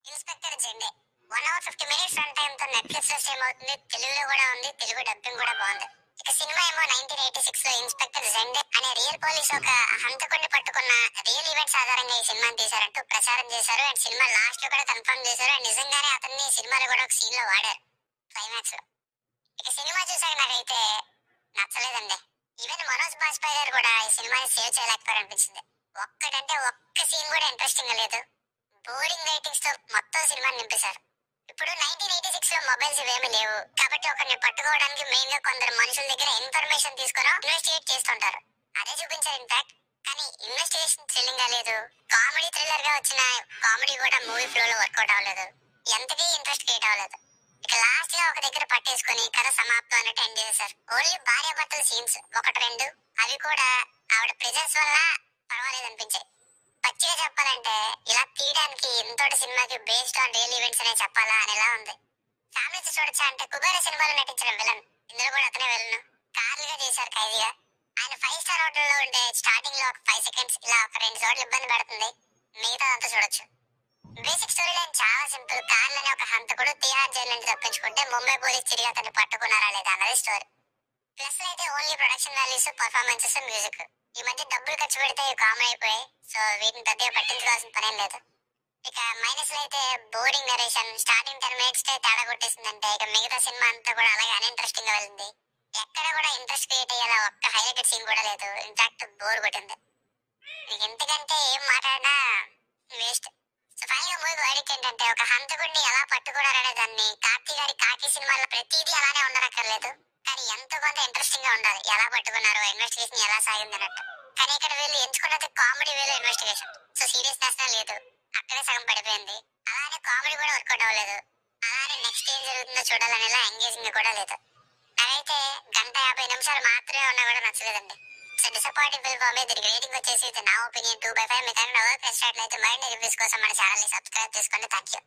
Inspector Zende 1 hour 50 minutes run time తో Netflix లో stream అవుతుంది. తెలుగులో కూడా ఉంది, తెలుగు డబ్బింగ్ కూడా బాగుంది. ఇక సినిమా ఏమో 1986 లో ఇన్స్పెక్టర్ జెండే అనే రియల్ పోలీస్ ఒక హంతకుడిని పట్టుకున్న రియల్ ఈవెంట్స్ ఆధారంగా ఈ సినిమాని తీశారంటూ ప్రచారం చేశారు. అండ్ సినిమా లాస్ట్ లో కూడా కన్ఫర్మ్ చేశారు. అండ్ నిజంగానే అతన్ని సినిమాలో కూడా ఒక సీన్ లో వాడారు క్లైమాక్స్ లో. ఇక సినిమా చూసాక నాకైతే నచ్చలేదండి. ఈవెన్ మనోజ్ బాజ్పేయి గారు కూడా ఈ సినిమాని సేవ్ చేయలేకపోయారు అనిపించింది. ఒక్కటంటే ఒక్క సీన్ కూడా ఇంట్రెస్టింగ్ గా లేదు. బోరింగ్ రైటింగ్స్ తో మొత్తం సినిమాని నింపేశారు. ఇప్పుడు 1986 లో మొబైల్స్ ఇవేమీ లేవు కాబట్టి ఒకరిని పట్టుకోవడానికి మెయిన్ గా కొందరు మనుషుల దగ్గర ఇన్ఫర్మేషన్ తీసుకుని ఇన్వెస్టిగేట్ చేస్తుంటారు. అదే చూపించారు ఇంపాక్ట్. కానీ ఇన్వెస్టిగేషన్ థ్రిల్లింగ్ గా లేదు. కామెడీ థ్రిల్లర్ గా వచ్చిన కామెడీ కూడా మూవీ ఫ్లో లో వర్కౌట్ అవ్వలేదు. ఎంతకీ ఇంట్రెస్ట్ క్రియేట్ అవ్వలేదు. ఇక లాస్ట్ గా ఒక దగ్గర పట్టేసుకుని కథ సమాప్తం అన్నట్టు ఎండ్ చేశారు. ఓన్లీ భార్యాభర్తల సీన్స్ ఒకటి రెండు, అవి కూడా ఆవిడ ప్రెజెన్స్ వల్ల పర్వాలేదు అనిపించాయి. పచ్చిగా చెప్పాలంటే ఇలా తీయడానికి ఇంతటి సినిమాకి బేస్డ్ ఆన్ రియల్ ఈవెంట్స్ అనే చెప్పాలా అనేలా ఉంది. ఫ్యామిలీతో చూడొచ్చా అంటే కుబేర సినిమాలో నటించిన విలన్, ఇందులో కూడా అతనే విలన్. కార్లుగా చేశారు ఖైదీగా. ఆయన 5 స్టార్ హోటల్లో ఉంటే స్టార్టింగ్ లో ఒక 5 seconds ఇలా ఒక 2 చోట్ల ఇబ్బంది పడుతుంది. మిగతా అంతా చూడొచ్చు. బేసిక్ స్టోరీ లైన్ చాలా సింపుల్. కార్లని ఒక హంతకుడు తిహార్ జైలు నుంచి తప్పించుకుంటే ముంబై పోలీస్ తిరిగి అతన్ని పట్టుకున్నారా లేదా అన్నది స్టోరీ. ప్లస్ అయితే only production values, performances, music. ఈ మధ్య డబ్బులు ఖర్చు పెడితే కామన్ అయిపోయాయి. సో వీటిని పెద్దగా పట్టించుకోవాల్సిన పనేం లేదు. ఇక మైనస్ లో అయితే బోరింగ్ నరేషన్. స్టార్టింగ్ 10 minutes తేడా కొట్టేసిందంటే ఇక మిగతా సినిమా అంతా కూడా అలాగే అన్ఇంట్రెస్టింగ్ గా వెళ్ళింది. ఎక్కడ కూడా ఇంట్రెస్ట్ క్రియేట్ అయ్యేలా ఒక్క హైలైటెడ్ సీన్ కూడా లేదు. ఇన్ఫాక్ట్ బోర్ కొట్టింది. ఎంతకంటే ఏం మాట్లాడినా వేస్ట్. సో ఫైనల్ గా మూవీ వర్డిక్ట్ ఏంటంటే ఒక హంతకుడిని ఎలా పట్టుకున్నారనే దాన్ని కార్తీ గారి కాకి సినిమాలో ప్రతిదీ అలానే ఉండనక్కర్లేదు. కానీ ఎంతో కొంత ఇంట్రెస్టింగ్ గా ఉండాలి. ఎలా పట్టుకున్నారు, ఇన్వెస్టిగేషన్ ఎలా సాగింది అన్నట్టు. కానీ ఇక్కడ వీళ్ళు ఎంచుకున్నది కామెడీ వేలో ఇన్వెస్టిగేషన్. సో సీరియస్నెస్ లేదు, అక్కడే సగం పడిపోయింది. అలానే కామెడీ కూడా వర్కౌట్ అవ్వలేదు. అలానే నెక్స్ట్ ఏం జరుగుతుందో చూడాలనేలా ఎంగేజింగ్ కూడా లేదు. నాకైతే 1:50 మాత్రమే ఉన్నా కూడా నచ్చలేదండి. So disappointing film for me. దీనికి రేటింగ్ వచ్చేసి నా ఒపీనియన్ 2/5. మీకు వర్క్ అయితే మరిన్ని రివ్యూస్ కోసం మన ఛానల్ ని సబ్స్క్రైబ్ చేసుకోండి. Thank you.